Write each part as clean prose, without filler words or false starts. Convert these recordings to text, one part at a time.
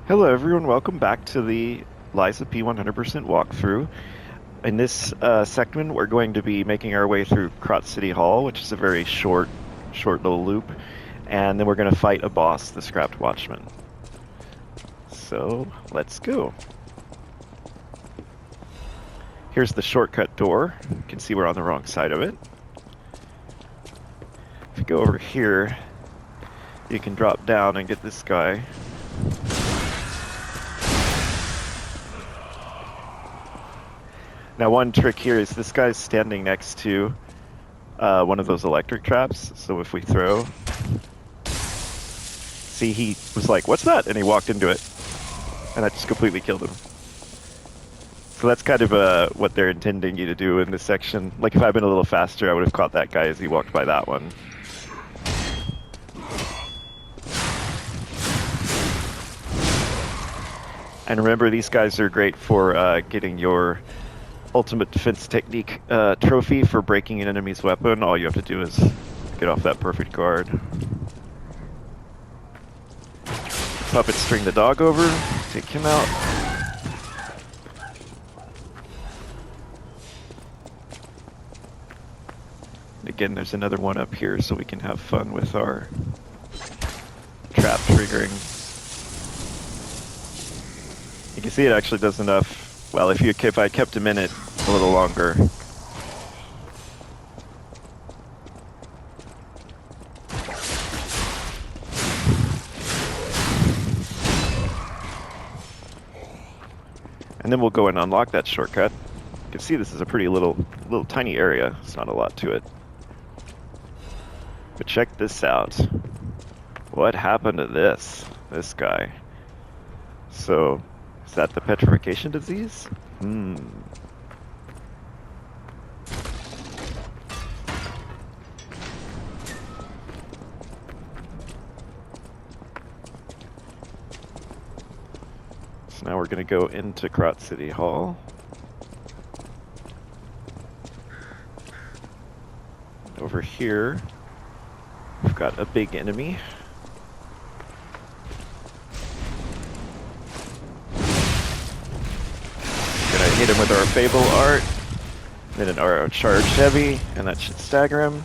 Hello everyone, welcome back to the Liza P 100% walkthrough. In this segment, we're going to be making our way through Krat City Hall, which is a very short little loop, and then we're going to fight a boss, the Scrapped Watchman. So, let's go. Here's the shortcut door. You can see we're on the wrong side of it. If you go over here, you can drop down and get this guy. Now, one trick here is this guy's standing next to one of those electric traps, so if we throw... See, he was like, "What's that?" And he walked into it, and that just completely killed him. So that's kind of what they're intending you to do in this section. Like, if I'd been a little faster, I would have caught that guy as he walked by that one. And remember, these guys are great for getting your ultimate defense technique trophy for breaking an enemy's weapon. All you have to do is get off that perfect guard. Puppet string the dog over, take him out. Again, there's another one up here so we can have fun with our trap triggering. You can see it actually does enough. Well, if I kept him in it a little longer. And then we'll go and unlock that shortcut. You can see this is a pretty little tiny area. It's not a lot to it. But check this out. What happened to this guy? So, is that the petrification disease? So now we're going to go into Krat City Hall. Over here, we've got a big enemy. Gonna hit him with our Fable Art, then our Charged Heavy, and that should stagger him.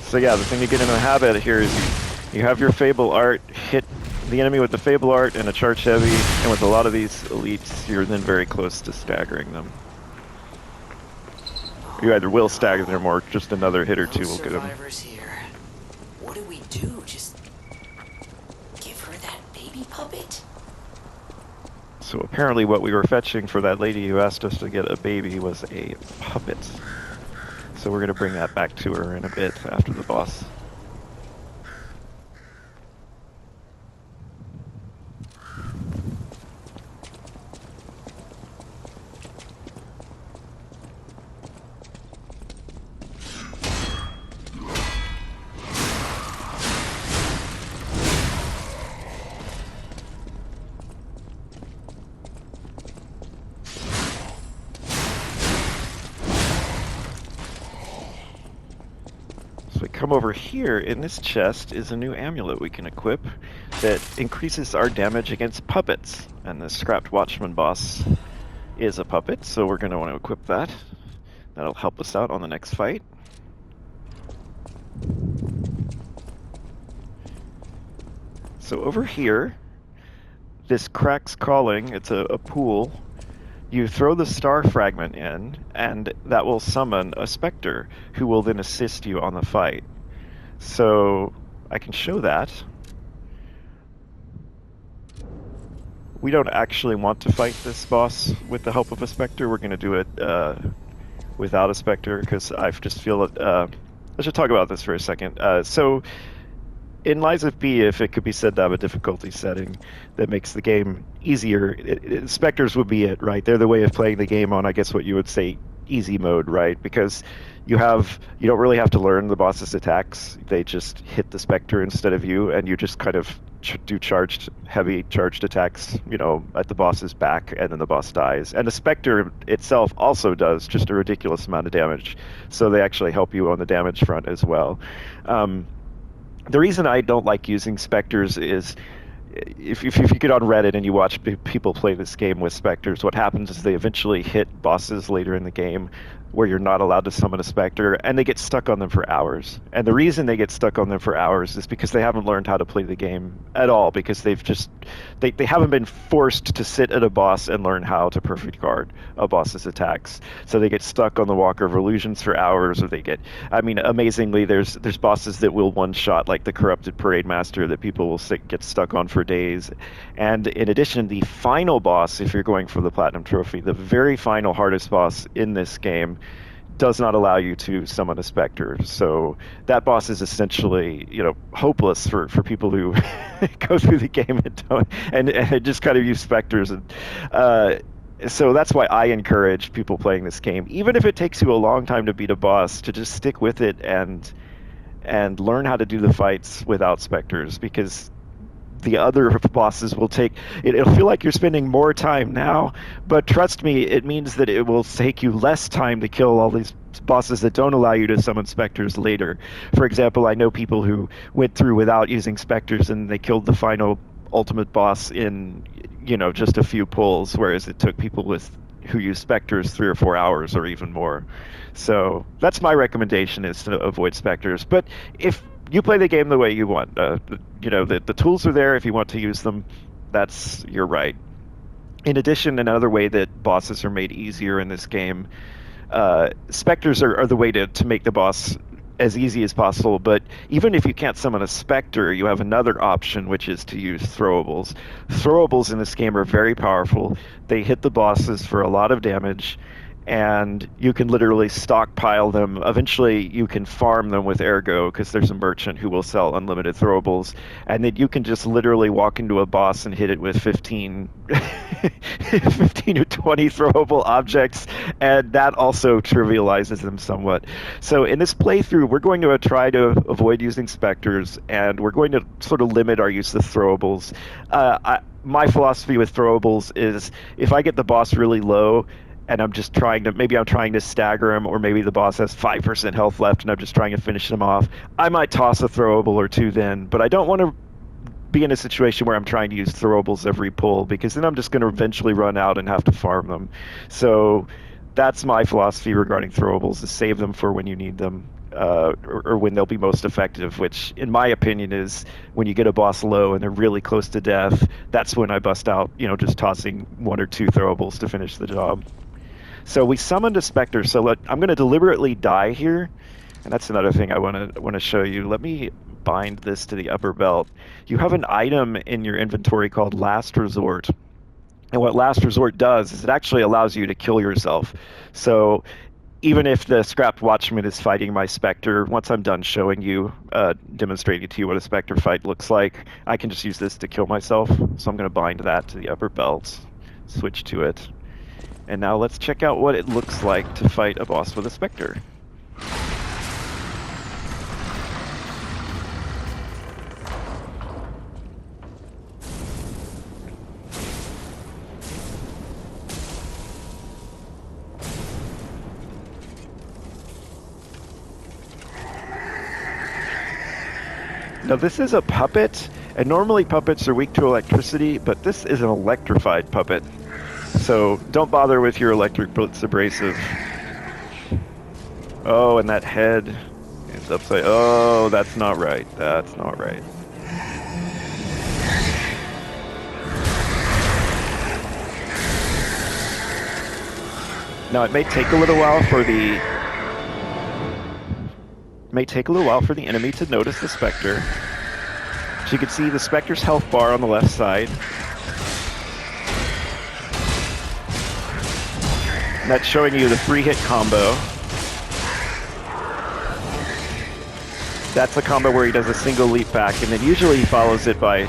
So yeah, the thing you get in the habit here is you have your Fable Art, hit the enemy with the Fable Art and a Charged Heavy, and with a lot of these elites, you're then very close to staggering them. You either will stagger them or just another hit or two will get them. Here. What do we do? Just give her that baby puppet? So apparently what we were fetching for that lady who asked us to get a baby was a puppet. So we're going to bring that back to her in a bit after the boss. So we come over here, in this chest is a new amulet we can equip that increases our damage against puppets. And the Scrapped Watchman boss is a puppet, so we're going to want to equip that. That'll help us out on the next fight. So over here, this Krat's Calling, it's a pool. You throw the star fragment in, and that will summon a specter who will then assist you on the fight. So I can show that. We don't actually want to fight this boss with the help of a specter. We're going to do it without a specter because I just feel that... I should talk about this for a second. So in Liza P, if it could be said to have a difficulty setting that makes the game easier, specters would be it, right? They're the way of playing the game on, I guess, what you would say easy mode, right? Because you don't really have to learn the boss's attacks. They just hit the specter instead of you, and you just kind of do heavy charged attacks, at the boss's back, and then the boss dies. And the specter itself also does just a ridiculous amount of damage, so they actually help you on the damage front as well. The reason I don't like using specters is if you get on Reddit and you watch people play this game with specters, what happens is they eventually hit bosses later in the game where you're not allowed to summon a specter, and they get stuck on them for hours. And the reason they get stuck on them for hours is because they haven't learned how to play the game at all, because they haven't been forced to sit at a boss and learn how to perfect guard a boss's attacks. So they get stuck on the Walker of Illusions for hours, or they get, I mean, amazingly, there's bosses that will one shot, like the Corrupted Parade Master, that people will get stuck on for days. And in addition, the final boss, if you're going for the Platinum Trophy, the very final hardest boss in this game, does not allow you to summon a specter. So that boss is essentially, hopeless for people who go through the game and just kind of use specters. And so that's why I encourage people playing this game, even if it takes you a long time to beat a boss, to just stick with it and learn how to do the fights without specters, because the other bosses will it'll feel like you're spending more time now, but trust me, it means that it will take you less time to kill all these bosses that don't allow you to summon specters later. For example, I know people who went through without using specters and they killed the final ultimate boss in, just a few pulls, whereas it took people who use specters 3 or 4 hours or even more. So that's my recommendation, is to avoid specters. But if you play the game the way you want, the tools are there if you want to use them. That's your right. In addition, another way that bosses are made easier in this game, specters are the way to make the boss as easy as possible. But even if you can't summon a specter, you have another option, which is to use throwables. Throwables in this game are very powerful. They hit the bosses for a lot of damage, and you can literally stockpile them. Eventually, you can farm them with Ergo, because there's a merchant who will sell unlimited throwables, and then you can just literally walk into a boss and hit it with 15 or 20 throwable objects, and that also trivializes them somewhat. So in this playthrough, we're going to try to avoid using specters, and we're going to sort of limit our use of throwables. My philosophy with throwables is, if I get the boss really low, and I'm trying to stagger him, or maybe the boss has 5% health left and I'm just trying to finish him off, I might toss a throwable or two then. But I don't want to be in a situation where I'm trying to use throwables every pull, because then I'm just going to eventually run out and have to farm them. So that's my philosophy regarding throwables, is save them for when you need them, or when they'll be most effective, which in my opinion is when you get a boss low and they're really close to death. That's when I bust out, just tossing 1 or 2 throwables to finish the job. So we summoned a specter. So I'm going to deliberately die here, and that's another thing I want to show you. Let me bind this to the upper belt. You have an item in your inventory called Last Resort, and what Last Resort does is it actually allows you to kill yourself. So even if the Scrapped Watchman is fighting my specter, once I'm done showing you, demonstrating to you what a specter fight looks like, I can just use this to kill myself. So I'm going to bind that to the upper belt, switch to it. And now let's check out what it looks like to fight a boss with a specter. Now this is a puppet, and normally puppets are weak to electricity, but this is an electrified puppet. So don't bother with your electric blitz abrasive. Oh, and that head is upside. Oh, that's not right. That's not right. Now it may take a little while for the enemy to notice the specter. So you can see the specter's health bar on the left side. And that's showing you the 3-hit combo. That's a combo where he does a single leap back, and then usually he follows it by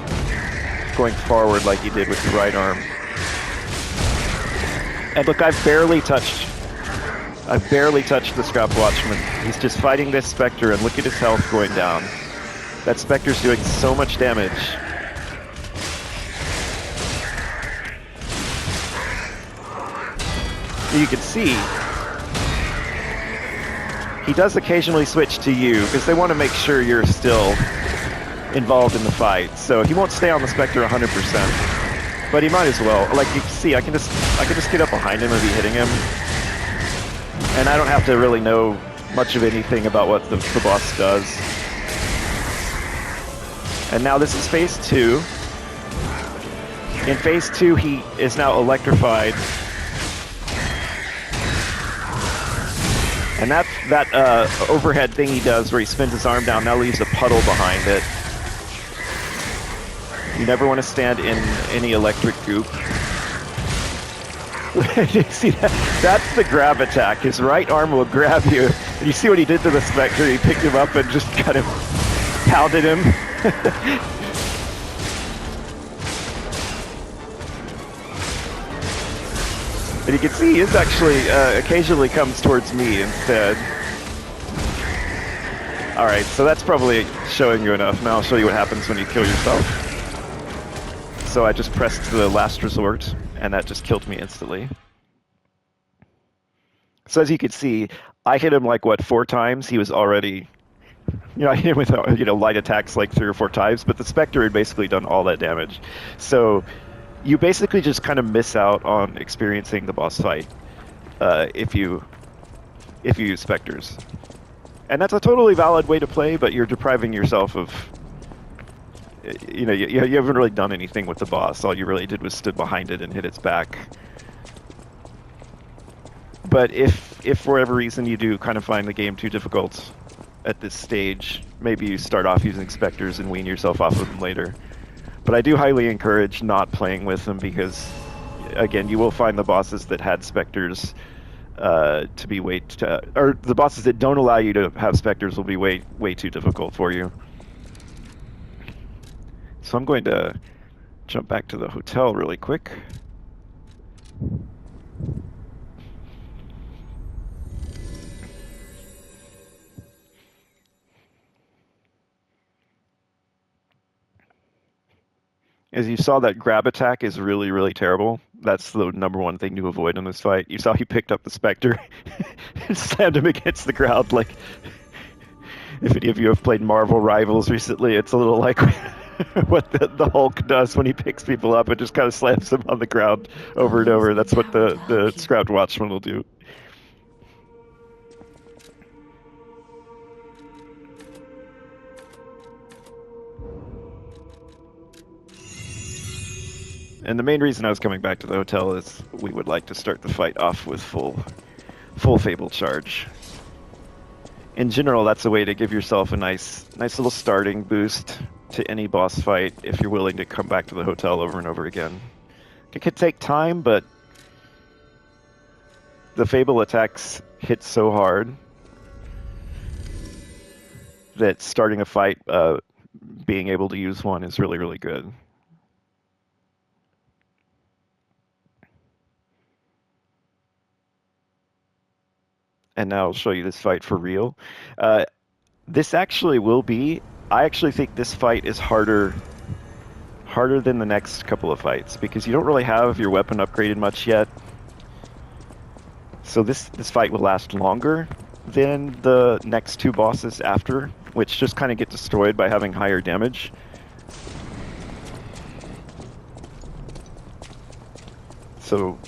going forward like he did with the right arm. And look, I've barely touched the Scrapped Watchman. He's just fighting this specter, and look at his health going down. That specter's doing so much damage. You can see he does occasionally switch to you because they want to make sure you're still involved in the fight, so he won't stay on the Spectre 100%. But he might as well. Like you can see, I can just get up behind him and be hitting him, and I don't have to really know much of anything about what the boss does. And now this is phase 2. In phase 2, he is now electrified. And that overhead thing he does where he spins his arm down now leaves a puddle behind it. You never want to stand in any electric goop. You see that? That's the grab attack. His right arm will grab you. And you see what he did to the Spectre? He picked him up and just kind of pounded him. And you can see his actually occasionally comes towards me instead. Alright, so that's probably showing you enough. Now I'll show you what happens when you kill yourself. So I just pressed the last resort, and that just killed me instantly. So as you can see, I hit him like, what, 4 times? He was already... You know, I hit him with, light attacks like 3 or 4 times, but the Spectre had basically done all that damage. So you basically just kind of miss out on experiencing the boss fight if you use Spectres. And that's a totally valid way to play, but you're depriving yourself of... You know, you haven't really done anything with the boss. All you really did was stood behind it and hit its back. But if for whatever reason you do kind of find the game too difficult at this stage, maybe you start off using Spectres and wean yourself off of them later. But I do highly encourage not playing with them because, again, you will find the bosses that had Spectres to be or the bosses that don't allow you to have Spectres will be way too difficult for you. So I'm going to jump back to the hotel really quick. As you saw, that grab attack is really, really terrible. That's the #1 thing to avoid in this fight. You saw he picked up the Spectre and slammed him against the ground. Like, if any of you have played Marvel Rivals recently, it's a little like what the Hulk does when he picks people up and just kind of slams them on the ground over and over. That's what the Scrounged Watchman will do. And the main reason I was coming back to the hotel is we would like to start the fight off with full Fable charge. In general, that's a way to give yourself a nice little starting boost to any boss fight if you're willing to come back to the hotel over and over again. It could take time, but the Fable attacks hit so hard that starting a fight, being able to use one is really, really good. And now I'll show you this fight for real. This actually will be... I actually think this fight is harder than the next couple of fights, because you don't really have your weapon upgraded much yet. So this fight will last longer than the next 2 bosses after, which just kind of get destroyed by having higher damage. So...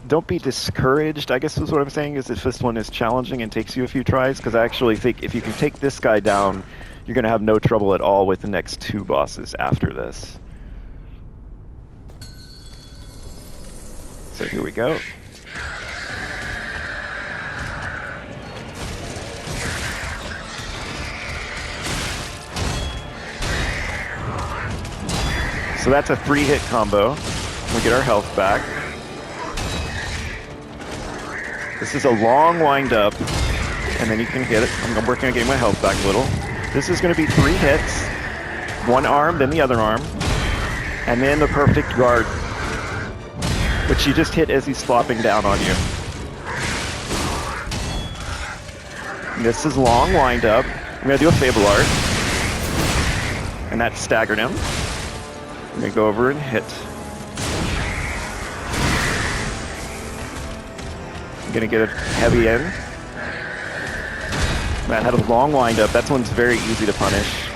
don't be discouraged, I guess is what I'm saying, is if this one is challenging and takes you a few tries, because I actually think if you can take this guy down, you're going to have no trouble at all with the next 2 bosses after this. So here we go. So that's a 3-hit combo. We get our health back. This is a long wind up, and then you can get it. I'm working on getting my health back a little. This is going to be 3 hits, 1 arm, then the other arm, and then the perfect guard, which you just hit as he's flopping down on you. And this is long wind up. I'm going to do a Fable Art, and that staggered him. I'm going to go over and hit. I'm gonna get a heavy in. That had a long wind up. That one's very easy to punish.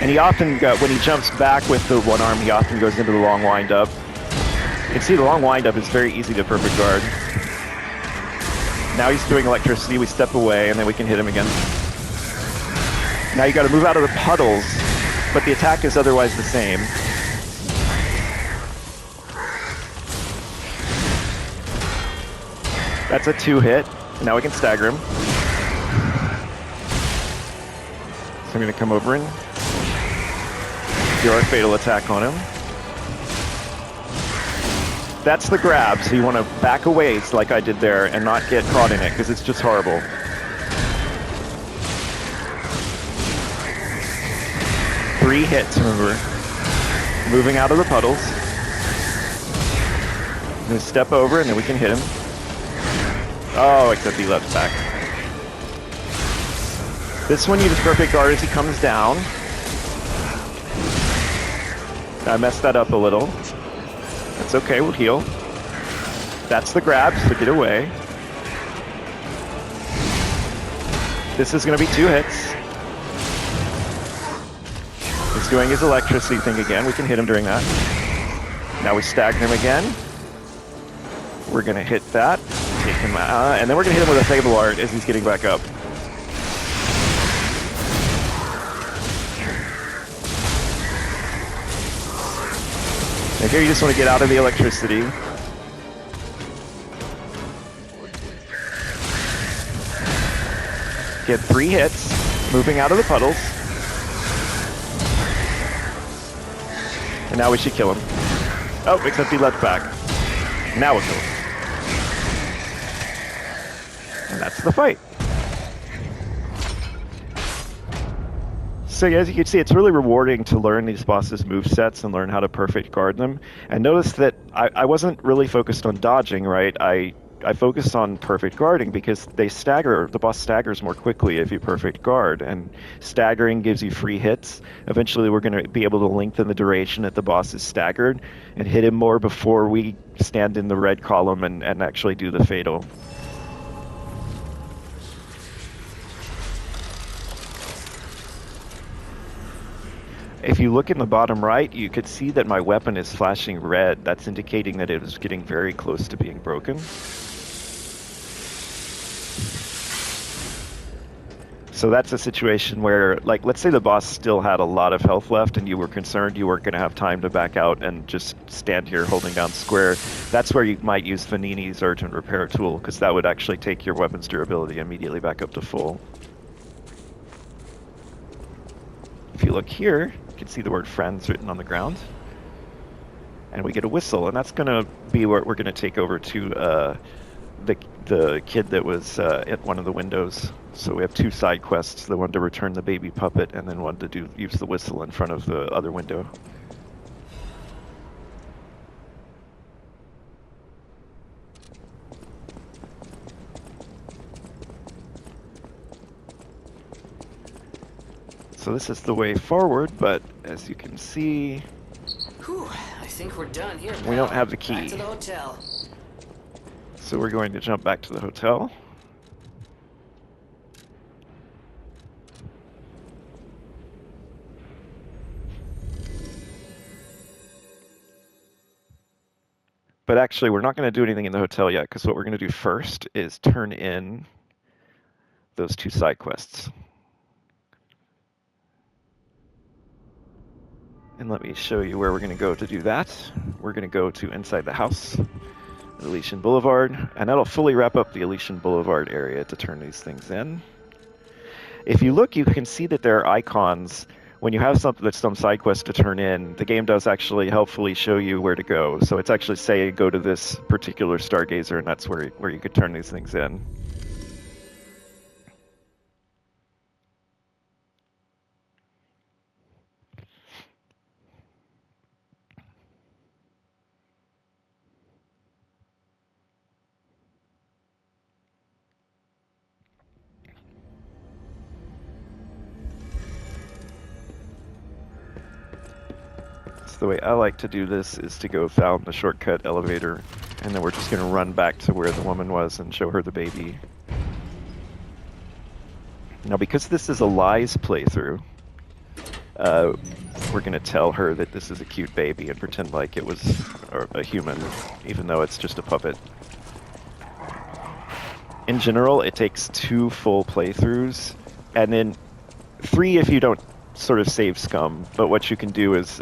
And he often, when he jumps back with the one arm, he often goes into the long wind-up. You can see the long wind-up is very easy to perfect guard. Now he's doing electricity, we step away, and then we can hit him again. Now you gotta move out of the puddles, but the attack is otherwise the same. That's a 2-hit. Now we can stagger him. So I'm gonna come over and do our fatal attack on him. That's the grab, so you want to back away like I did there and not get caught in it, because it's just horrible. Three hits, remember. Moving out of the puddles. I'm going to step over and then we can hit him. Oh, except he left back. This one you just perfect guard as he comes down. I messed that up a little. That's okay, we'll heal. That's the grab, so get away. This is going to be 2 hits. He's doing his electricity thing again. We can hit him during that. Now we stagger him again. We're going to hit that. Take him out. And then we're going to hit him with a Fable Art as he's getting back up. And here you just want to get out of the electricity. Get 3 hits, moving out of the puddles. And now we should kill him. Oh, except he left back. Now we'll kill him. And that's the fight. So as you can see, it's really rewarding to learn these bosses' movesets and learn how to perfect guard them. And notice that I wasn't really focused on dodging, right? I focused on perfect guarding because they stagger. The boss staggers more quickly if you perfect guard, and staggering gives you free hits. Eventually we're going to be able to lengthen the duration that the boss is staggered and hit him more before we stand in the red column and actually do the fatal. If you look in the bottom right, you could see that my weapon is flashing red. That's indicating that it is getting very close to being broken. So that's a situation where, like, let's say the boss still had a lot of health left and you were concerned you weren't going to have time to back out and just stand here holding down square. That's where you might use Vanini's Urgent Repair tool, because that would actually take your weapon's durability immediately back up to full. If you look here, you can see the word friends written on the ground. And we get a whistle, and that's going to be what we're going to take over to the kid that was at one of the windows. So we have 2 side quests, the one to return the baby puppet, and then one to use the whistle in front of the other window. So this is the way forward, but as you can see, Whew, I think we're done here, pal. we don't have the key. Back to the hotel. So we're going to jump back to the hotel. But actually, we're not going to do anything in the hotel yet, because what we're going to do first is turn in those 2 side quests. And let me show you where we're going to go to do that. We're going to go to inside the house, Elysian Boulevard, and that'll fully wrap up the Elysian Boulevard area to turn these things in. If you look, you can see that there are icons. When you have something that's some side quest to turn in, the game does actually helpfully show you where to go. So it's actually saying go to this particular Stargazer, and that's where you could turn these things in. The way I like to do this is to go down the shortcut elevator, and then we're just going to run back to where the woman was and show her the baby. Now, because this is a lies playthrough, uh, we're going to tell her that this is a cute baby and pretend like it was a human, even though it's just a puppet. In general, it takes 2 full playthroughs, and then 3 if you don't sort of save scum. But what you can do is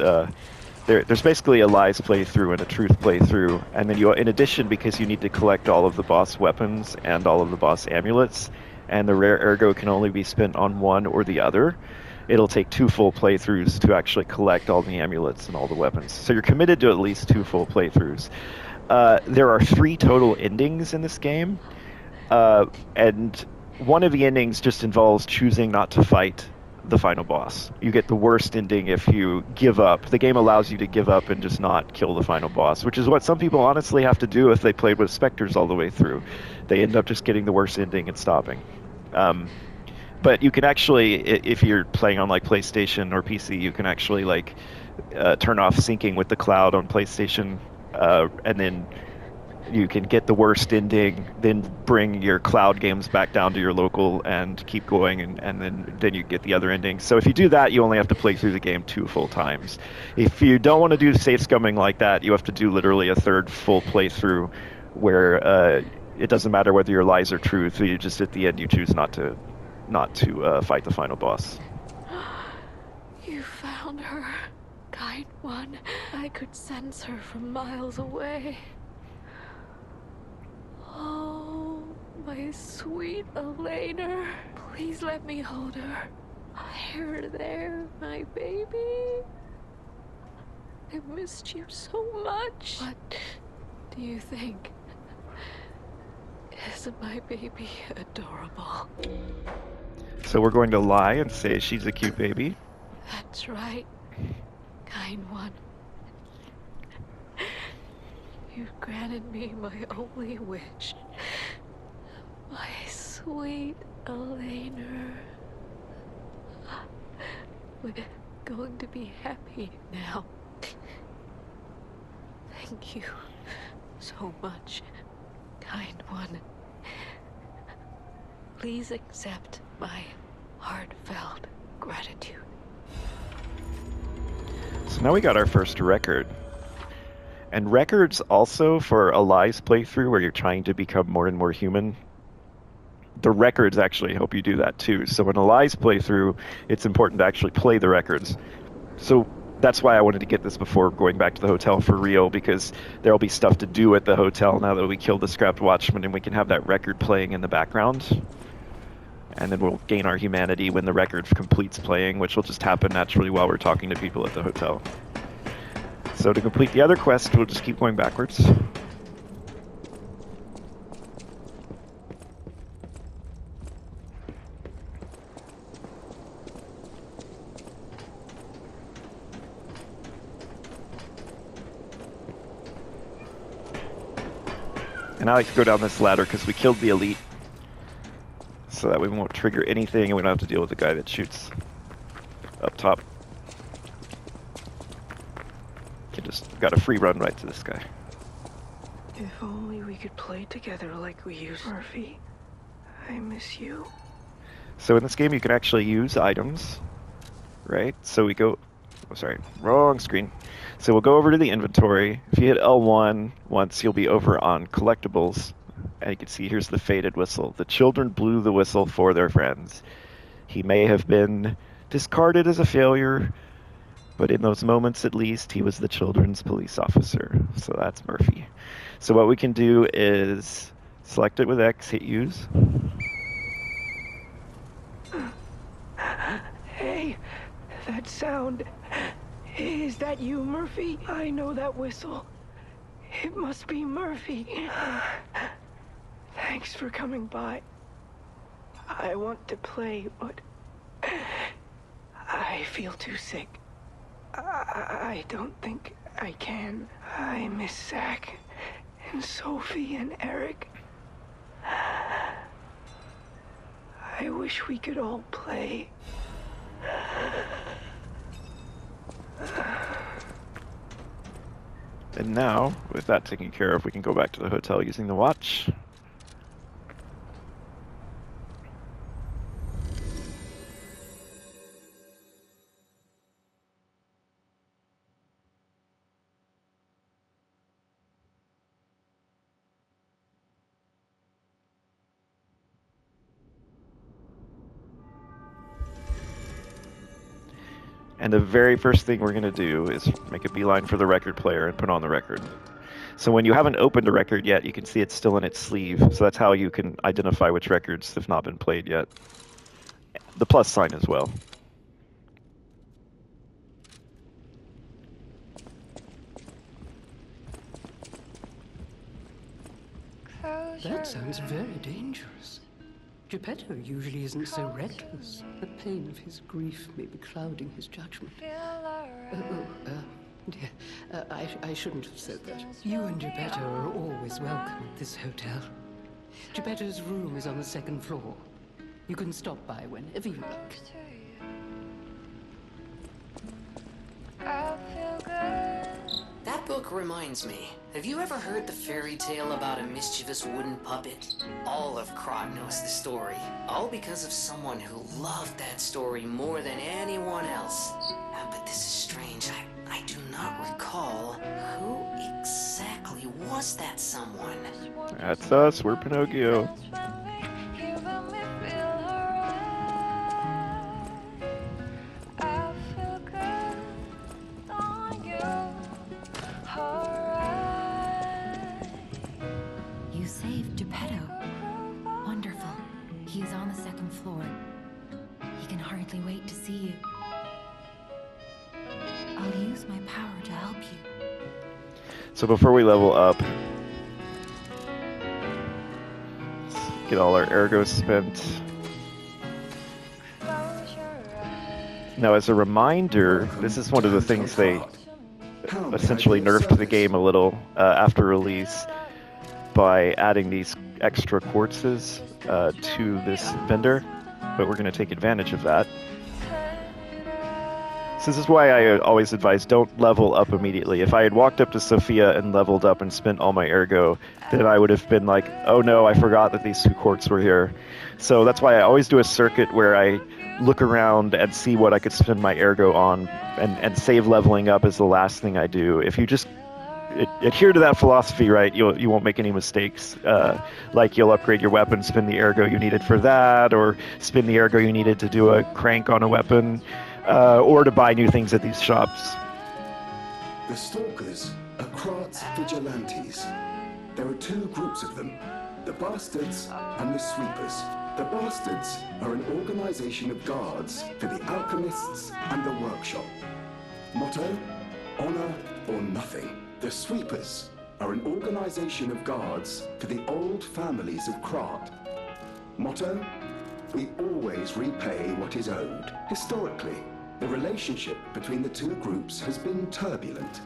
there's basically a lies playthrough and a truth playthrough, and then you, in addition, because you need to collect all of the boss weapons and all of the boss amulets, and the rare ergo can only be spent on one or the other. It'll take 2 full playthroughs to actually collect all the amulets and all the weapons. So you're committed to at least 2 full playthroughs. There are 3 total endings in this game, and one of the endings just involves choosing not to fight the final boss. You get the worst ending if you give up. The game allows you to give up and just not kill the final boss, which is what some people honestly have to do if they played with specters all the way through. They end up just getting the worst ending and stopping. But you can actually, if you're playing on like PlayStation or PC, you can actually like turn off syncing with the cloud on PlayStation, and then you can get the worst ending, then bring your cloud games back down to your local and keep going, and then you get the other ending. So if you do that, you only have to play through the game 2 full times. If you don't want to do safe scumming like that, you have to do literally a 3rd full playthrough where it doesn't matter whether your lies are truth. You just at the end you choose not to fight the final boss. You found her, kind one. I could sense her from miles away. Oh, my sweet Elena. Please let me hold her. Here, there, my baby. I missed you so much. What do you think? Isn't my baby adorable? So we're going to lie and say she's a cute baby. That's right, kind one. You've granted me my only wish. My sweet Elena. We're going to be happy now. Thank you so much, kind one. Please accept my heartfelt gratitude. So now we got our first record. And records also for a lies playthrough where you're trying to become more and more human. The records actually help you do that too. So in a lies playthrough, it's important to actually play the records. So that's why I wanted to get this before going back to the hotel for real, because there'll be stuff to do at the hotel now that we killed the scrapped watchman, and we can have that record playing in the background. And then we'll gain our humanity when the record completes playing, which will just happen naturally while we're talking to people at the hotel. So to complete the other quest, we'll just keep going backwards. And I like to go down this ladder because we killed the elite, so that we won't trigger anything and we don't have to deal with the guy that shoots up top. You just got a free run right to this guy. If only we could play together like we used to. Murphy, I miss you. So in this game you can actually use items, right? So we go, oh, sorry, wrong screen. So we'll go over to the inventory. If you hit L1 once, you'll be over on collectibles. And you can see here's the faded whistle. The children blew the whistle for their friends. He may have been discarded as a failure, but in those moments at least, he was the children's police officer. So that's Murphy. So what we can do is select it with X, hit use. Hey, that sound. Is that you, Murphy? I know that whistle. It must be Murphy. Thanks for coming by. I want to play, but I feel too sick. I don't think I can. I miss Zach and Sophie and Eric. I wish we could all play. And now, with that taken care of, we can go back to the hotel using the watch. And the very first thing we're going to do is make a beeline for the record player and put on the record. So when you haven't opened a record yet, you can see it's still in its sleeve. So that's how you can identify which records have not been played yet. The plus sign as well. That sounds very dangerous. Geppetto usually isn't so reckless. The pain of his grief may be clouding his judgment. Dear, I shouldn't have said that. You and Geppetto are always welcome at this hotel. Geppetto's room is on the second floor. You can stop by whenever you like. That book reminds me. Have you ever heard the fairy tale about a mischievous wooden puppet? All of Krat knows the story. All because of someone who loved that story more than anyone else. But this is strange. I do not recall who exactly was that someone. That's us. We're Pinocchio. You saved Geppetto. Wonderful. He is on the second floor. He can hardly wait to see you. I'll use my power to help you. So before we level up, let's get all our ergo spent. Now, as a reminder, this is one of the things they essentially nerfed the game a little after release by adding these extra quartzes to this vendor, but we're going to take advantage of that. So this is why I always advise don't level up immediately. If I had walked up to Sophia and leveled up and spent all my ergo, then I would have been like, oh no, I forgot that these 2 quartz were here. So that's why I always do a circuit where I look around and see what I could spend my ergo on, and save leveling up as the last thing I do. If you just adhere to that philosophy, right, you won't make any mistakes. Like you'll upgrade your weapon, spend the ergo you needed for that, or spend the ergo you needed to do a crank on a weapon, or to buy new things at these shops. The Stalkers are Krat's vigilantes. There are 2 groups of them, the Bastards and the Sweepers. The Bastards are an organization of guards for the alchemists and the workshop. Motto, honor or nothing. The Sweepers are an organization of guards for the old families of Krat. Motto, we always repay what is owed. Historically, the relationship between the 2 groups has been turbulent,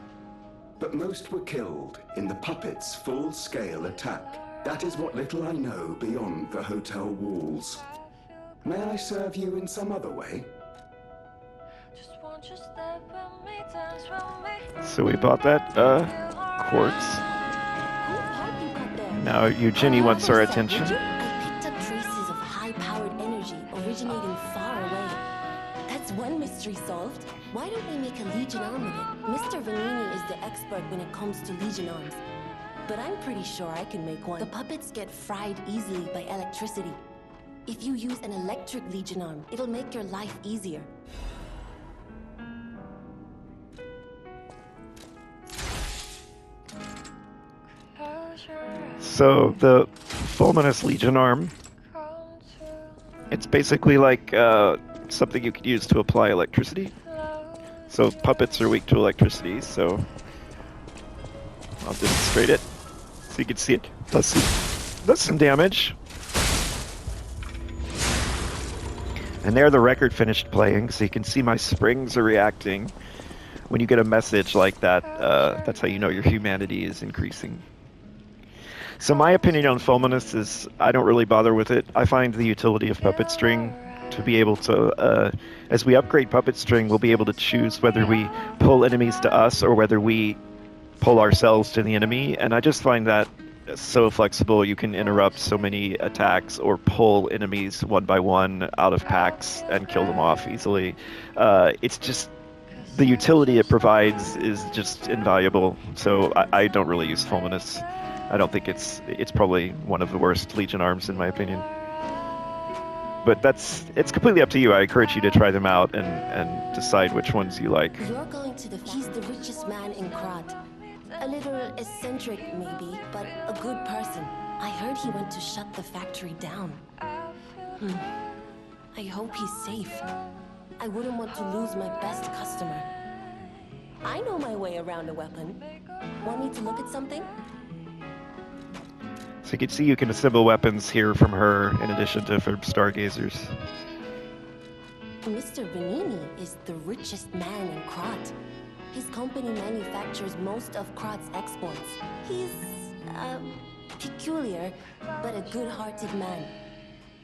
but most were killed in the puppets' full-scale attack. That is what little I know beyond the hotel walls. May I serve you in some other way? So we bought that quartz. Now Eugenie wants our attention. I picked up traces of high-powered energy originating far away. That's one mystery solved. Why don't we make a Legion arm with it? Mr. Vanini is the expert when it comes to Legion arms. But I'm pretty sure I can make one. The puppets get fried easily by electricity. If you use an electric Legion arm, it'll make your life easier. So the Fulminous Legion arm, it's basically like something you could use to apply electricity. So puppets are weak to electricity, so I'll demonstrate it so you can see it does some damage. And there the record finished playing, so you can see my springs are reacting. When you get a message like that, that's how you know your humanity is increasing. So my opinion on Fulminous is I don't really bother with it. I find the utility of Puppet String to be able to, as we upgrade Puppet String, we'll be able to choose whether we pull enemies to us or whether we pull ourselves to the enemy. And I just find that so flexible. You can interrupt so many attacks or pull enemies one by one out of packs and kill them off easily. It's just the utility it provides is just invaluable. So I don't really use Fulminous. I don't think it's probably one of the worst Legion arms in my opinion. but it's completely up to you. I encourage you to try them out and decide which ones you like. You're going to the... He's the richest man in Krat. A little eccentric, maybe, but a good person. I heard he went to shut the factory down. I hope he's safe. I wouldn't want to lose my best customer. I know my way around a weapon. Want me to look at something? So you can see you can assemble weapons here from her in addition to from stargazers. Mr. Vanini is the richest man in Krat. His company manufactures most of Krat's exports. He's, peculiar, but a good-hearted man.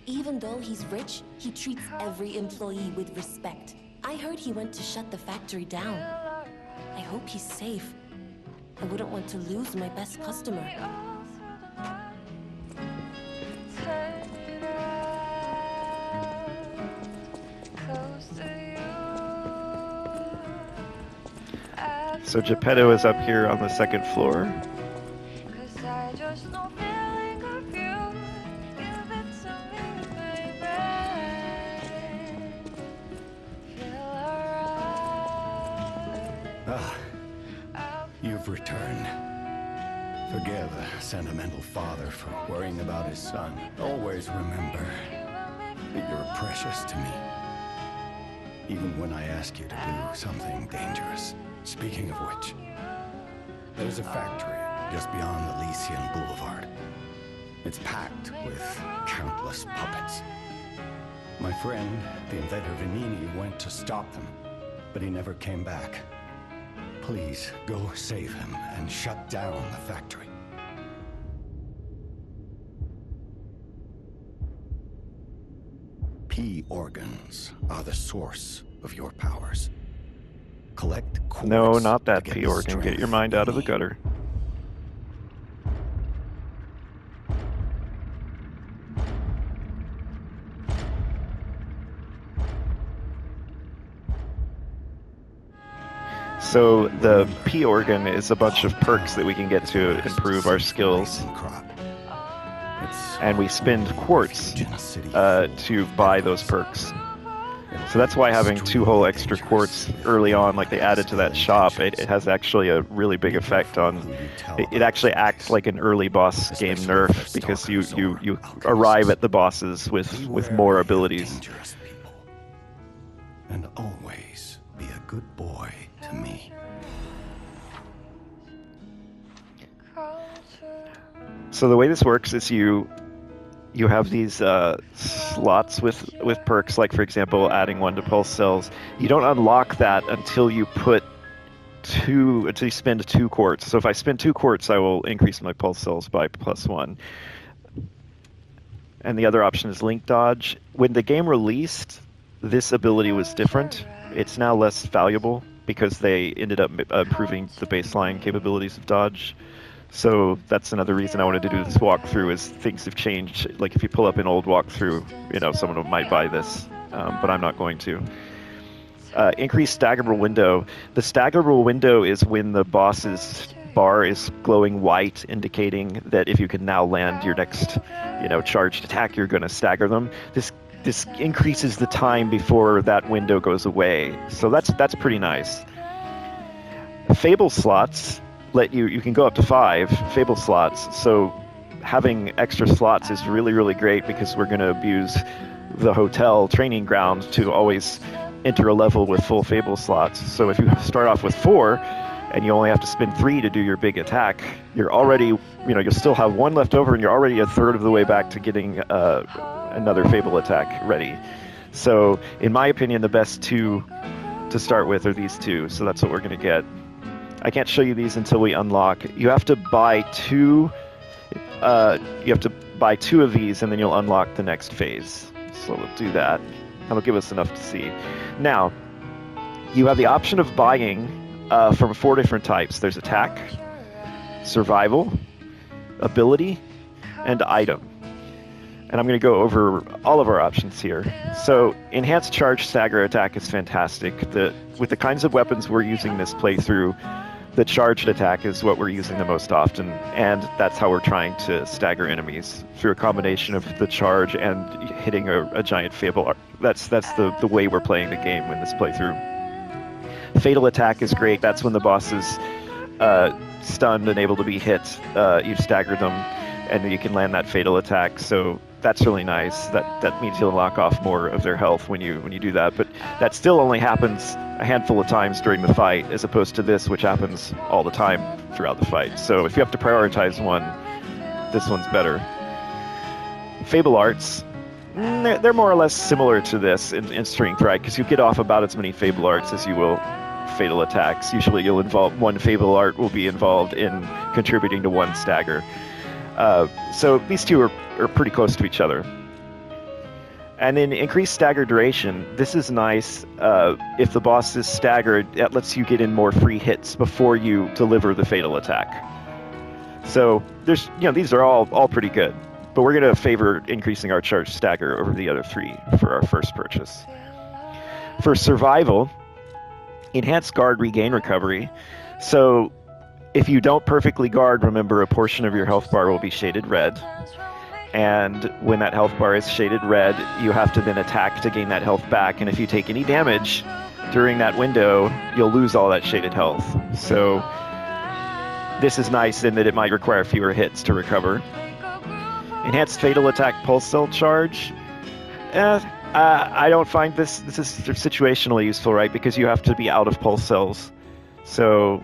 Even though he's rich, he treats every employee with respect. I heard he went to shut the factory down. I hope he's safe. I wouldn't want to lose my best customer. So Geppetto is up here on the second floor. You've returned. Forgive a sentimental father for worrying about his son. Always remember that you're precious to me. Even when I ask you to do something dangerous. Speaking of which, there's a factory just beyond the Elysian Boulevard. It's packed with countless puppets. My friend, the inventor Vanini, went to stop them, but he never came back. Please, go save him and shut down the factory. P organs are the source of your powers. Collect quartz. No, not that to get P the organ. Get strength your mind out of the you need. gutter. So the P organ is a bunch of perks that we can get to improve our skills, and we spend quartz to buy those perks. So that's why having 2 whole extra quartz early on, like they added to that shop, it has actually a really big effect on... It actually acts like an early boss game nerf, because you arrive at the bosses with more abilities. And always be a good boy to me. So the way this works is you have these slots with perks, like for example adding 1 to pulse cells. You don't unlock that until you spend 2 quartz. So if I spend 2 quartz, I will increase my pulse cells by +1. And the other option is link dodge. When the game released, this ability was different. It's now less valuable because they ended up improving the baseline capabilities of dodge. So that's another reason I wanted to do this walkthrough, is things have changed. Like if you pull up an old walkthrough, someone might buy this, but I'm not going to. Increased staggerable window. The staggerable window is when the boss's bar is glowing white, indicating that if you can now land your next, charged attack, you're going to stagger them. This increases the time before that window goes away. So that's pretty nice. Fable slots let you can go up to 5 Fable slots. So having extra slots is really, really great, because we're going to abuse the hotel training ground to always enter a level with full Fable slots. So if you start off with 4 and you only have to spend 3 to do your big attack, you're already, you'll still have 1 left over, and you're already a third of the way back to getting another Fable attack ready. So in my opinion, the best 2 to start with are these 2. So that's what we're going to get. I can't show you these until we unlock. You have to buy 2. You have to buy 2 of these, and then you'll unlock the next phase. So we'll do that. That'll give us enough to see. Now, you have the option of buying from 4 different types. There's attack, survival, ability, and item. And I'm going to go over all of our options here. So, enhanced charge stagger attack is fantastic. With the kinds of weapons we're using this playthrough, The charged attack is what we're using the most often, and that's how we're trying to stagger enemies, through a combination of the charge and hitting a giant Fable. That's the way we're playing the game in this playthrough. Fatal attack is great. That's when the boss is stunned and able to be hit. You stagger them, and you can land that fatal attack. So that's really nice. That means you'll knock off more of their health when you do that. But that still only happens a handful of times during the fight, as opposed to this, which happens all the time throughout the fight. So if you have to prioritize one, this one's better. Fable arts, they're more or less similar to this in strength, right? Because you get off about as many Fable arts as you will fatal attacks. Usually you'll involve one Fable art will be involved in contributing to one stagger. So these two are pretty close to each other. And then increased stagger duration. This is nice. If the boss is staggered, that lets you get in more free hits before you deliver the fatal attack. So there's, these are all pretty good. But we're going to favor increasing our charge stagger over the other three for our first purchase. For survival, enhanced guard regain recovery. So if you don't perfectly guard, remember a portion of your health bar will be shaded red. And when that health bar is shaded red, you have to then attack to gain that health back. And if you take any damage during that window, you'll lose all that shaded health. So this is nice in that it might require fewer hits to recover. Enhanced fatal attack pulse cell charge. I don't find this is situationally useful, right? Because you have to be out of pulse cells. So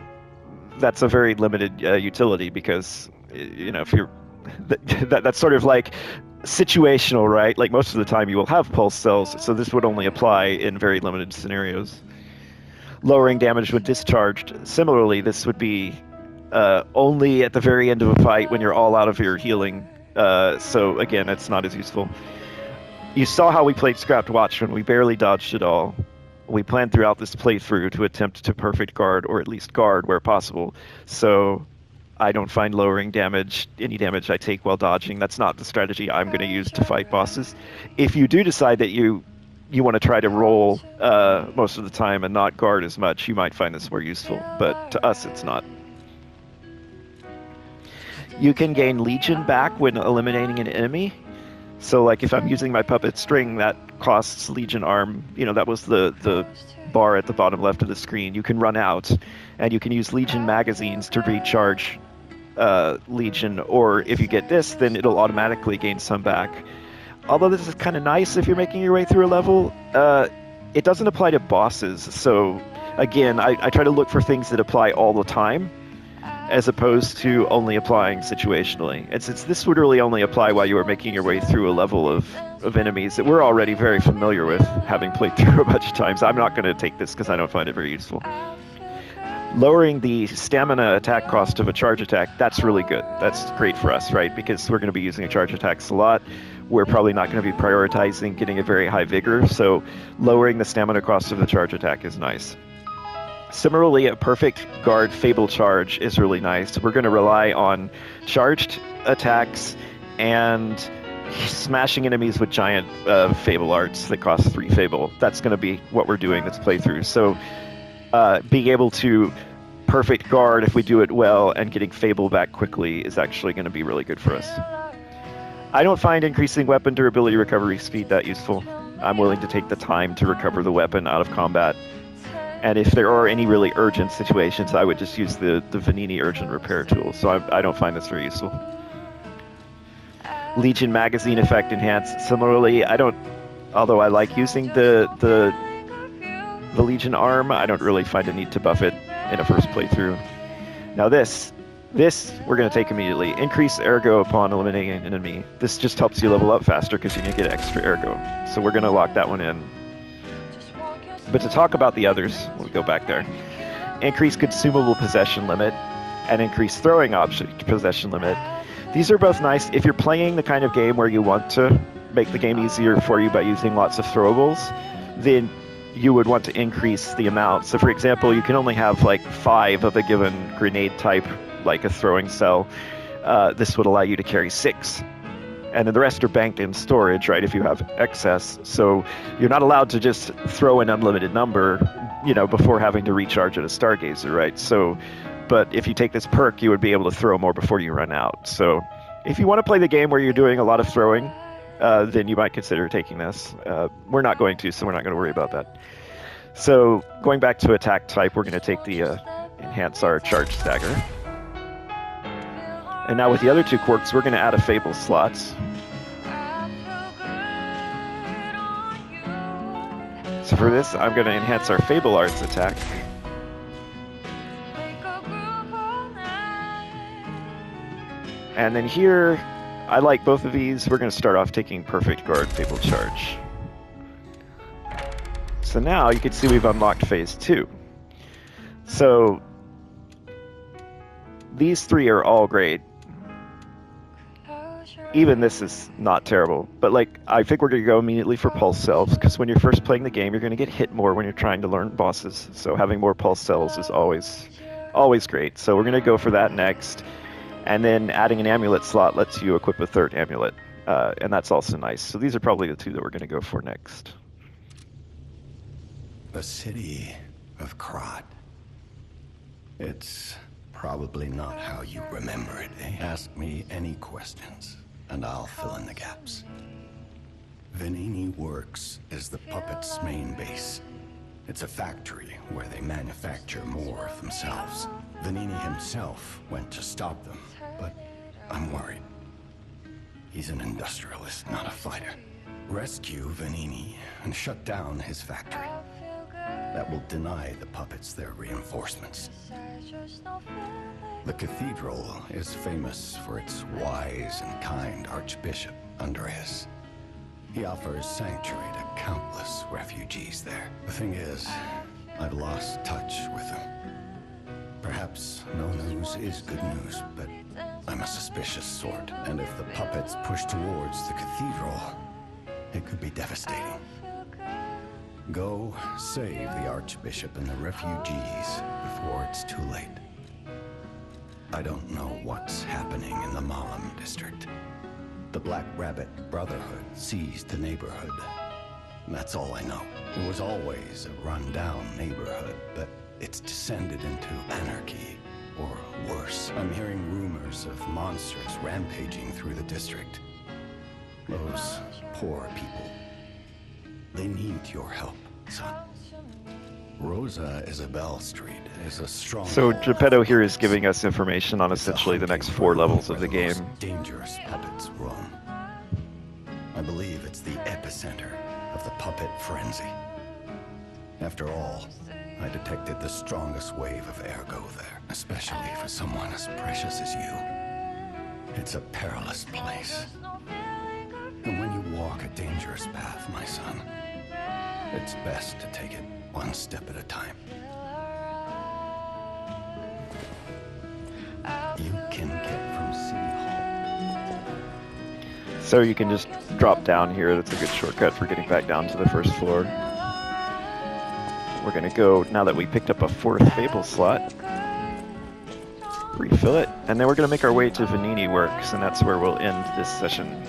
that's a very limited utility, because if you're that's sort of like situational, right? Like most of the time you will have pulse cells, so this would only apply in very limited scenarios. Lowering damage when discharged. Similarly, this would be only at the very end of a fight when you're all out of your healing. So again, it's not as useful. You saw how we played Scrapped Watchman. We barely dodged at all. We planned throughout this playthrough to attempt to perfect guard, or at least guard where possible. So I don't find lowering damage, any damage I take while dodging. That's not the strategy I'm going to use to fight bosses. If you do decide that you want to try to roll most of the time and not guard as much, you might find this more useful. But to us, it's not. You can gain Legion back when eliminating an enemy. So like if I'm using my puppet string, that costs Legion arm. That was the bar at the bottom left of the screen. You can run out, and you can use Legion magazines to recharge Legion, or if you get this, then it'll automatically gain some back. Although this is kind of nice if you're making your way through a level, it doesn't apply to bosses. So again, I try to look for things that apply all the time, as opposed to only applying situationally. And since this would really only apply while you are making your way through a level of enemies that we're already very familiar with, having played through a bunch of times, I'm not going to take this because I don't find it very useful. Lowering the stamina attack cost of a charge attack, that's really good. That's great for us, right? Because we're going to be using charge attacks a lot. We're probably not going to be prioritizing getting a very high vigor, so lowering the stamina cost of the charge attack is nice. Similarly, a perfect guard Fable charge is really nice. We're going to rely on charged attacks and smashing enemies with giant Fable arts that cost 3 Fable. That's going to be what we're doing this playthrough. So being able to perfect guard if we do it well and getting Fable back quickly is actually going to be really good for us. I don't find increasing weapon durability recovery speed that useful. I'm willing to take the time to recover the weapon out of combat. And if there are any really urgent situations, I would just use the Vanini Urgent Repair tool. So I don't find this very useful. Legion Magazine effect enhanced. Similarly, although I like using the Legion arm, I don't really find a need to buff it in a first playthrough. Now this we're going to take immediately. Increase ergo upon eliminating an enemy. This just helps you level up faster because you can get extra ergo. So we're going to lock that one in. But to talk about the others, we'll go back there. Increase consumable possession limit and increase throwing object possession limit. These are both nice if you're playing the kind of game where you want to make the game easier for you by using lots of throwables, then you would want to increase the amount. So for example, you can only have like 5 of a given grenade type, like a throwing cell. This would allow you to carry 6. And then the rest are banked in storage, right, if you have excess. So you're not allowed to just throw an unlimited number, before having to recharge at a Stargazer, right? So but if you take this perk, you would be able to throw more before you run out. So if you want to play the game where you're doing a lot of throwing, then you might consider taking this. We're not going to, so we're not going to worry about that. So going back to attack type, we're going to take the enhance our charge stagger. And now with the other two quirks, we're going to add a Fable slot. So for this, I'm going to enhance our Fable Arts attack. And then here, I like both of these. We're going to start off taking Perfect Guard Fable Charge. So now you can see we've unlocked Phase 2. So these three are all great. Even this is not terrible, but like I think we're going to go immediately for pulse cells, because when you're first playing the game, you're going to get hit more when you're trying to learn bosses. So having more pulse cells is always great. So we're going to go for that next, and then adding an amulet slot lets you equip a third amulet, and that's also nice. So these are probably the two that we're going to go for next. The city of Krat. It's probably not how you remember it, eh? Ask me any questions, and I'll fill in the gaps. Venini Works is the puppet's main base. It's a factory where they manufacture more of themselves. Venini himself went to stop them, but I'm worried. He's an industrialist, not a fighter. Rescue Venini and shut down his factory. That will deny the puppets their reinforcements. The cathedral is famous for its wise and kind Archbishop, Andreas. He offers sanctuary to countless refugees there. The thing is, I've lost touch with him. Perhaps no news is good news, but I'm a suspicious sort. And if the puppets push towards the cathedral, it could be devastating. Go save the Archbishop and the refugees before it's too late. I don't know what's happening in the Malam district. The Black Rabbit Brotherhood seized the neighborhood. And that's all I know. It was always a run-down neighborhood, but it's descended into anarchy, or worse. I'm hearing rumors of monsters rampaging through the district. Those poor people. They need your help, son. Rosa Isabel Street is a strong... So Geppetto here is giving us information on essentially the next 4 levels of the game. Dangerous puppets roam. I believe it's the epicenter of the puppet frenzy. After all, I detected the strongest wave of ergo there, especially for someone as precious as you. It's a perilous place. And when you walk a dangerous path, my son, it's best to take it one step at a time. You can get from City Hall. So you can just drop down here. That's a good shortcut for getting back down to the first floor. We're going to go, now that we picked up a 4th Fable slot, refill it, and then we're going to make our way to Venini Works, and that's where we'll end this session.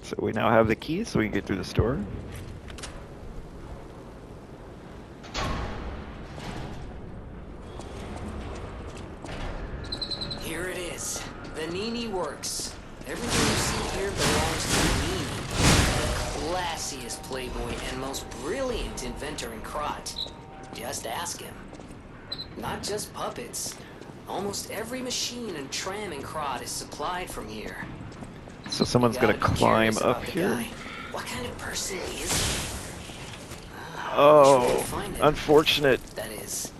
So we now have the keys so we can get through the store. Here it is. Venini Works. Everything you see here belongs to Venini. The classiest playboy and most brilliant inventor in Krat. Just ask him. Not just puppets. Almost every machine and tram in Krat is supplied from here. So someone's going to climb up here. What kind of person is he? Oh, unfortunate. That is,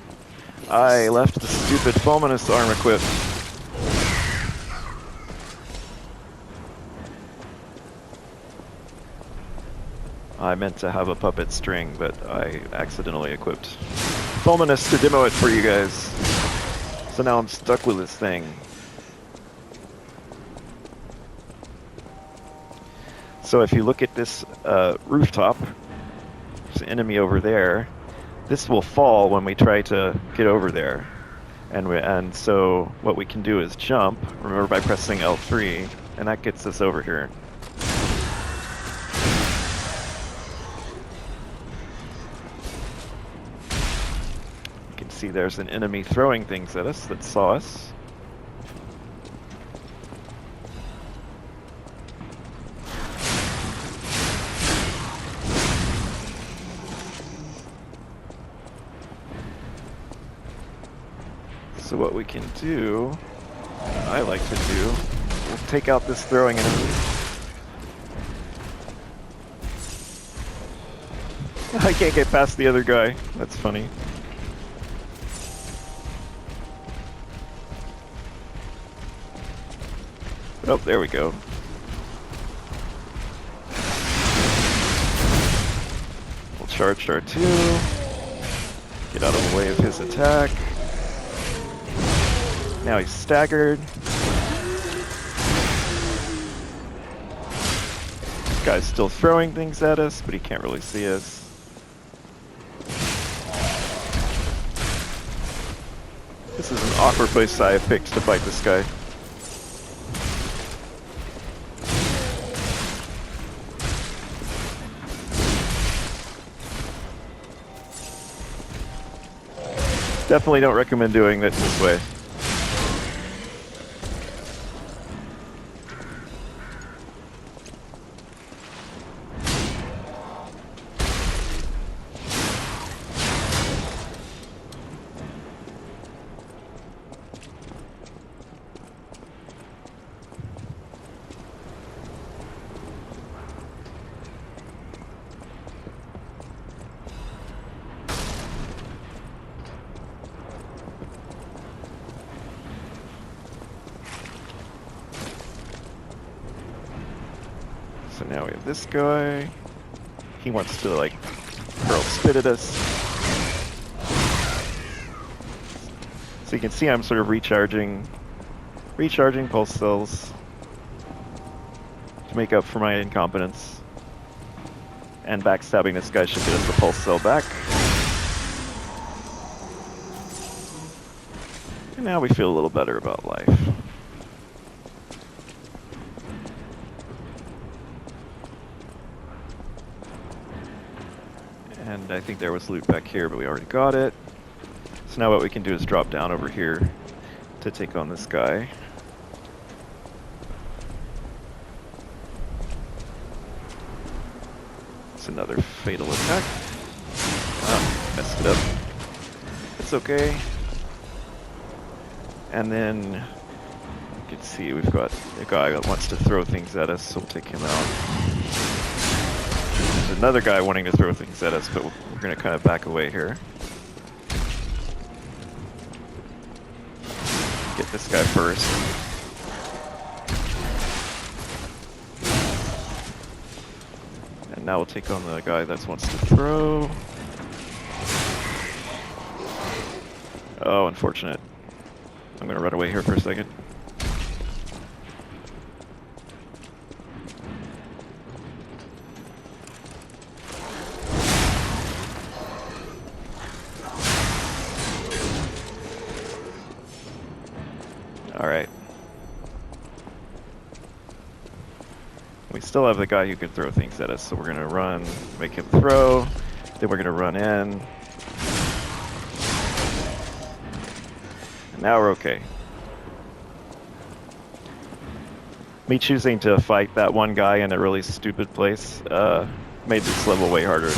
I left the stupid Fulminous arm equipped. I meant to have a puppet string, but I accidentally equipped Fulminous to demo it for you guys. So now I'm stuck with this thing. So if you look at this rooftop, there's an enemy over there. This will fall when we try to get over there. And so what we can do is jump, remember by pressing L3, and that gets us over here. You can see there's an enemy throwing things at us that saw us. So what we can do, I like to do, we'll take out this throwing enemy. I can't get past the other guy. That's funny. Oh, there we go. We'll charge R2. Get out of the way of his attack. Now he's staggered. This guy's still throwing things at us, but he can't really see us. This is an awkward place I have picked to fight this guy. Definitely don't recommend doing it this way. So now we have this guy. He wants to like hurl spit at us. So you can see I'm sort of recharging pulse cells to make up for my incompetence. And backstabbing this guy should get us the pulse cell back. And now we feel a little better about life. And I think there was loot back here, but we already got it. So now what we can do is drop down over here to take on this guy. It's another fatal attack. Ah, messed it up. It's okay. And then you can see we've got a guy that wants to throw things at us, so we'll take him out. There's another guy wanting to throw things at us, but we're going to kind of back away here. Get this guy first. And now we'll take on the guy that wants to throw. Oh, unfortunate. I'm going to run away here for a second. Alright. We still have the guy who can throw things at us, so we're going to run, make him throw, then we're going to run in. And now we're okay. Me choosing to fight that one guy in a really stupid place made this level way harder.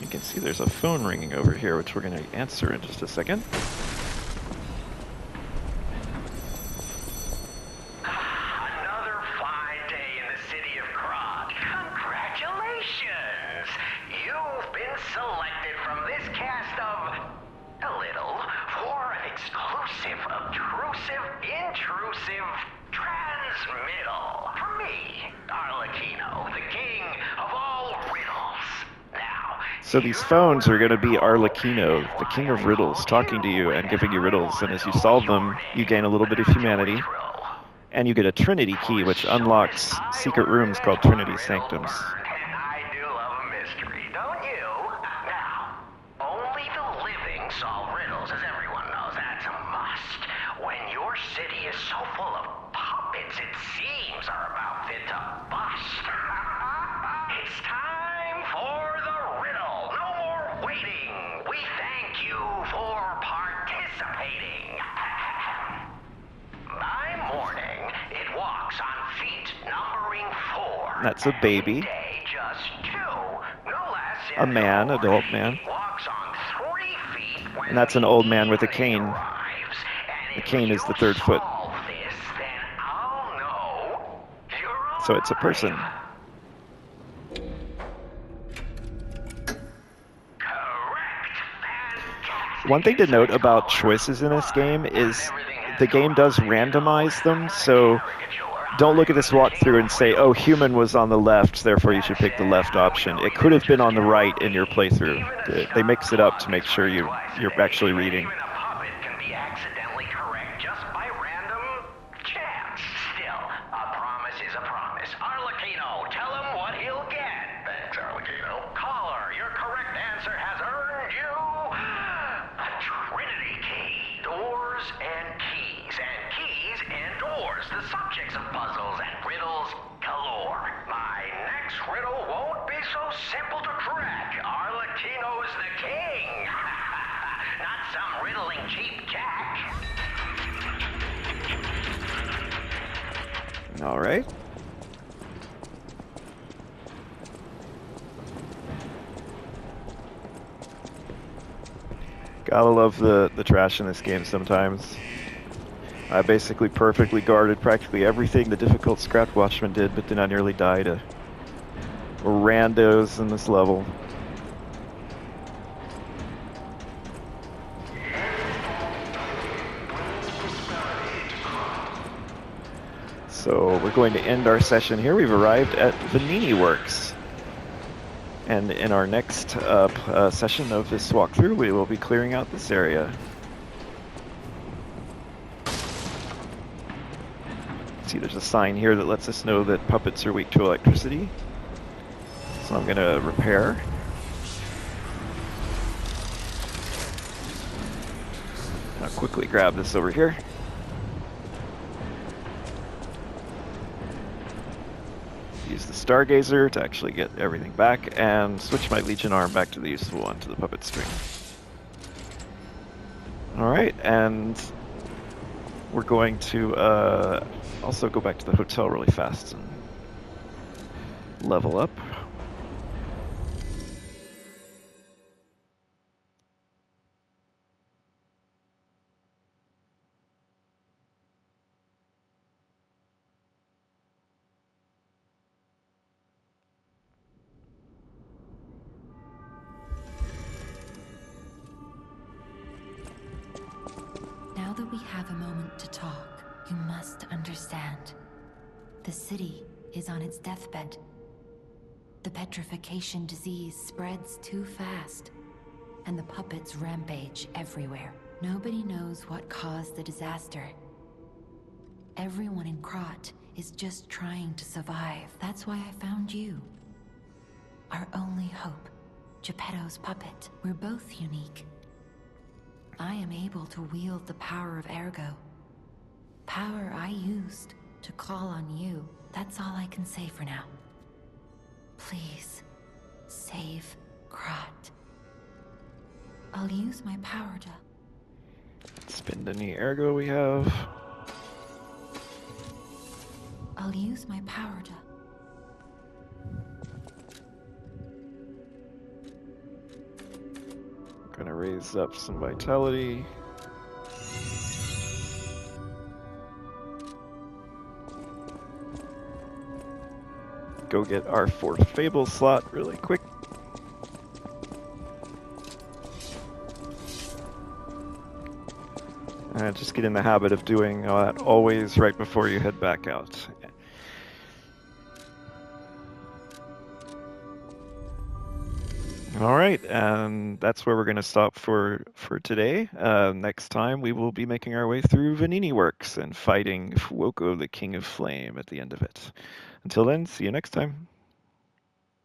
You can see there's a phone ringing over here, which we're going to answer in just a second. elusive, obtrusive, intrusive transmittal. For me, Arlecchino, the king of all riddles. Now, So these phones are going to be Arlecchino, the king of riddles, talking to you and giving you riddles. And as you solve them, you gain a little bit of humanity. And you get a Trinity key, which unlocks secret rooms called Trinity Sanctums. And I do love a mystery, don't you? Now, only the living solve riddles, as everyone knows. That's a must. When your city is so full of puppets, it seems are about fit to bust. It's time for the riddle. No more waiting. We thank you for participating. By morning, it walks on feet numbering 4. That's a baby. Day, just 2. No less. A man, adult man. It walks on 3 feet when And that's an old man with a cane. arrives. And The if cane is you the third foot. solve this, then I'll know you're So it's a person. alive. Correct. Fantastic. One thing to note about choices in this game is the game does randomize them, so don't look at this walkthrough and say, oh, human was on the left, therefore you should pick the left option. It could have been on the right in your playthrough. They mix it up to make sure you're actually reading. Even a puppet can be accidentally correct just by random chance. Still, a promise is a promise. Arlecchino, tell him what he'll get. Thanks, Arlecchino. Caller, your correct answer has earned you a Trinity key. Doors and keys, and keys and doors. The subjects of puzzles and riddles galore. My next riddle won't be so simple to crack. Arlecchino's the king. Not some riddling cheap jack. All right. Gotta love the trash in this game sometimes. I basically perfectly guarded practically everything the difficult Scratch Watchman did, but then I nearly died to randos in this level. So we're going to end our session here. We've arrived at Vanini Works. And in our next session of this walkthrough, we will be clearing out this area. See, there's a sign here that lets us know that puppets are weak to electricity. So I'm going to repair. I'll quickly grab this over here. Use the Stargazer to actually get everything back, and switch my Legion arm back to the useful one, to the puppet string. Alright, and we're going to also go back to the hotel really fast and level up. Now that we have a moment to talk, you must understand. The city is on its deathbed. The petrification disease spreads too fast, and the puppets rampage everywhere. Nobody knows what caused the disaster. Everyone in Krat is just trying to survive. That's why I found you. Our only hope, Geppetto's puppet. We're both unique. I am able to wield the power of Ergo. Power I used to call on you. That's all I can say for now. Please, save Krat. I'll use my power to... Spend any Ergo we have. I'll use my power to... Gonna raise up some vitality. Go get our 4th Fable slot really quick. Just get in the habit of doing that always right before you head back out. All right, and that's where we're going to stop for today. Next time, we will be making our way through Vanini Works and fighting Fuoco, the King of Flame, at the end of it. Until then, see you next time.